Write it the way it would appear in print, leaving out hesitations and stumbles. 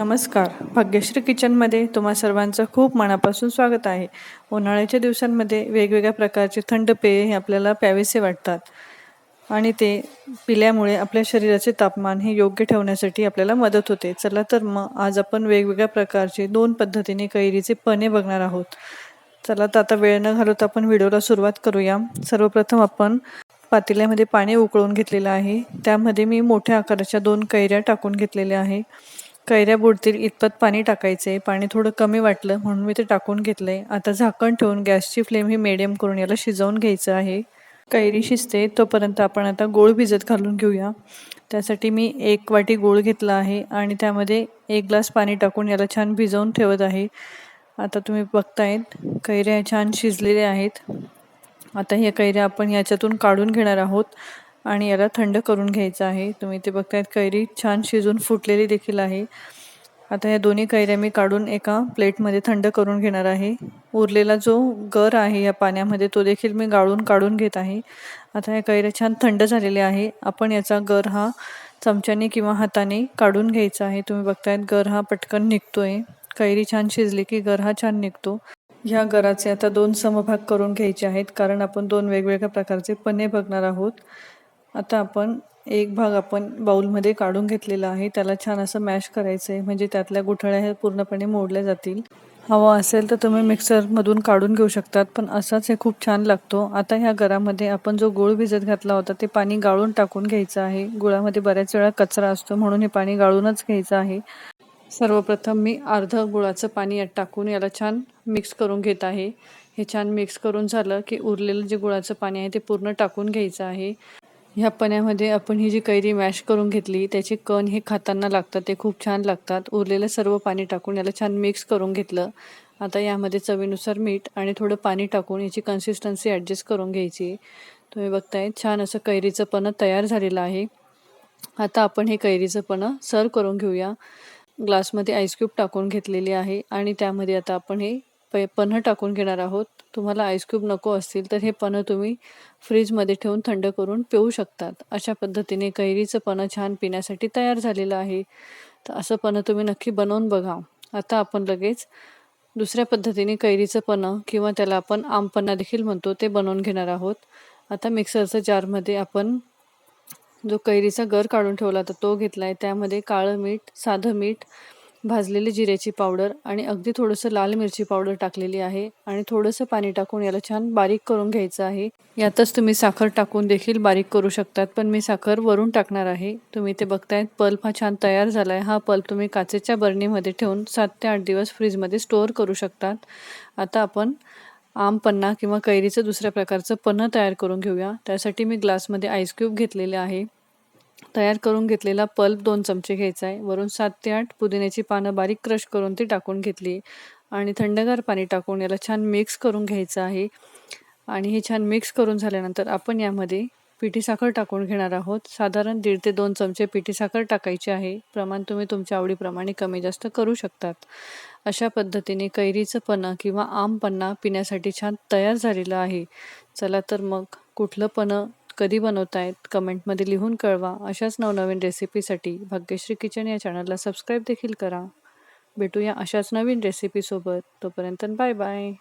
नमस्कार. भाग्यश्री किचनमध्ये तुम्हा सर्वांचं खूप मनापासून स्वागत आहे. उन्हाळ्याच्या दिवसांमध्ये वेगवेगळ्या प्रकारचे थंड पेय हे आपल्याला प्यावेसे वाटतात आणि ते पिल्यामुळे आपल्या शरीराचे तापमान हे योग्य ठेवण्यासाठी आपल्याला मदत होते. चला तर मग आज आपण वेगवेगळ्या प्रकारचे 2 पद्धतीने कैरीचे पन्हे बघणार आहोत. चला तर आता वेळ न घालवता आपण व्हिडिओला सुरुवात करूया. सर्वप्रथम आपण पातेल्यामध्ये पाणी उकळून घेतलेलं आहे. त्यामध्ये मी मोठ्या आकाराच्या 2 कैऱ्या टाकून घेतलेल्या आहे. कैऱ्या बुडतील इतपत पाणी टाकायचे. पाणी थोडं कमी वाटलं म्हणून मी ते टाकून घेतलंय. आता झाकण ठेवून गॅसची फ्लेम ही मिडियम करून याला शिजवून घ्यायचं आहे. कैरी शिजते तोपर्यंत आपण आता गूळ भिजत घालून घेऊया. त्यासाठी मी 1 वाटी गूळ घेतला आहे आणि त्यामध्ये 1 ग्लास पाणी टाकून याला छान भिजवून ठेवत आहे. आता तुम्ही बघतायत कैऱ्या छान शिजलेल्या आहेत. आता ह्या कैऱ्या आपण याच्यातून काढून घेणार आहोत आणि याला थंड करून घ्यायचं आहे. तुम्ही ते बघतायत कैरी छान शिजून फुटलेली देखील आहे. आता या दोन्ही कैऱ्या मी काढून एका प्लेटमध्ये थंड करून घेणार आहे. उरलेला जो गर आहे या पाण्यामध्ये तो देखील मी गाळून काढून घेत आहे. आता या कैऱ्या छान थंड झालेल्या आहे. आपण याचा गर हा चमच्याने किंवा हाताने काढून घ्यायचा आहे. तुम्ही बघतायत गर हा पटकन निघतोय. कैरी छान शिजली की गर हा छान निघतो. ह्या गराचे आता 2 समभाग करून घ्यायचे आहेत, कारण आपण 2 वेगवेगळ्या प्रकारचे पन्हे बघणार आहोत. आता आपण एक भाग आपण बाउलमध्ये काढून घेतलेला आहे. त्याला छान असं मॅश करायचं आहे, म्हणजे त्यातल्या गुठळ्या हे पूर्णपणे मोडल्या जातील. हवा असेल तर तुम्ही मिक्सरमधून काढून घेऊ शकतात, पण असाच हे खूप छान लागतो. आता ह्या गरामध्ये आपण जो गूळ भिजत घातला होता ते पाणी गाळून टाकून घ्यायचं आहे. गुळामध्ये बऱ्याच वेळा कचरा असतो म्हणून हे पाणी गाळूनच घ्यायचं आहे. सर्वप्रथम मी अर्ध गुळाचं पाणी यात टाकून याला छान मिक्स करून घेत आहे. हे छान मिक्स करून झालं की उरलेलं जे गुळाचं पाणी आहे ते पूर्ण टाकून घ्यायचं आहे. ह्या पन्ह्यामध्ये आपण ही जी कैरी मॅश करून घेतली त्याचे कण हे खाताना लागतात, ते खूप छान लागतात. उरलेलं सर्व पाणी टाकून याला छान मिक्स करून घेतलं. आता यामध्ये चवीनुसार मीठ आणि थोडं पाणी टाकून याची कन्सिस्टन्सी ॲडजस्ट करून घ्यायची. तुम्ही बघताय छान असं कैरीचं पन्हं तयार झालेलं आहे. आता आपण हे कैरीचं पन्हं सर्व करून घेऊया. ग्लासमध्ये आईस क्यूब टाकून घेतलेली आहे आणि त्यामध्ये आता आपण हे पन्हं टाकून घेणार आहोत. तुम्हाला आईस क्यूब नको असतील तर हे पन्हं तुम्ही फ्रीजमध्ये ठेवून थंड करून पिऊ शकतात. अशा पद्धतीने कैरीचं पन्हं छान पिण्यासाठी तयार झालेलं आहे. तर असं पन्हं तुम्ही नक्की बनवून बघा. आता आपण लगेच दुसऱ्या पद्धतीने कैरीचं पन्हं किंवा त्याला आपण आम पन्ना देखील म्हणतो ते बनवून घेणार आहोत. आता मिक्सरच्या जारमध्ये आपण जो कैरीचा गर काढून ठेवला तर तो घेतला आहे. त्यामध्ये काळं मीठ, साधं मीठ, भाजलेली जिऱ्याची पावडर आणि अगदी थोडंसं लाल मिरची पावडर टाकलेली आहे आणि थोडंसं पाणी टाकून याला छान बारीक करून घ्यायचं आहे. यातच तुम्ही साखर टाकून देखील बारीक करू शकतात, पण मी साखर वरून टाकणार आहे. तुम्ही ते बघतायत पल्प हा छान तयार झाला आहे. हा पल्प तुम्ही काचेच्या बरणीमध्ये ठेवून 7 ते 8 दिवस फ्रीजमध्ये स्टोअर करू शकतात. आता आपण आम पन्ना किंवा कैरीचं दुसऱ्या प्रकारचं पन्हं तयार करून घेऊया. त्यासाठी मी ग्लासमध्ये आईस क्यूब घेतलेले आहे. तयार करून घेतलेला पल्प 2 चमचे घ्यायचा आहे. वरून 7 ते 8 पुदिन्याची पानं बारीक क्रश करून ती टाकून घेतली आणि थंडगार पाणी टाकून याला छान मिक्स करून घ्यायचं आहे. आणि हे छान मिक्स करून झाल्यानंतर आपण यामध्ये पिठी साखर टाकून घेणार आहोत. साधारण 1.5 ते 2 चमचे पिठी साखर टाकायची आहे. प्रमाण तुम्ही तुमच्या आवडीप्रमाणे कमी जास्त करू शकतात. अशा पद्धतीने कैरीचं पन्हं किंवा आम पन्ना पिण्यासाठी छान तयार झालेलं आहे. चला तर मग कुठलं पन्हं कधी बनवतायत कमेंटमध्ये लिहून कळवा. अशाच नवनवीन रेसिपीसाठी भाग्यश्री किचन या चॅनलला सबस्क्राईब देखील करा. भेटूया अशाच नवीन रेसिपीसोबत. तोपर्यंत बाय बाय.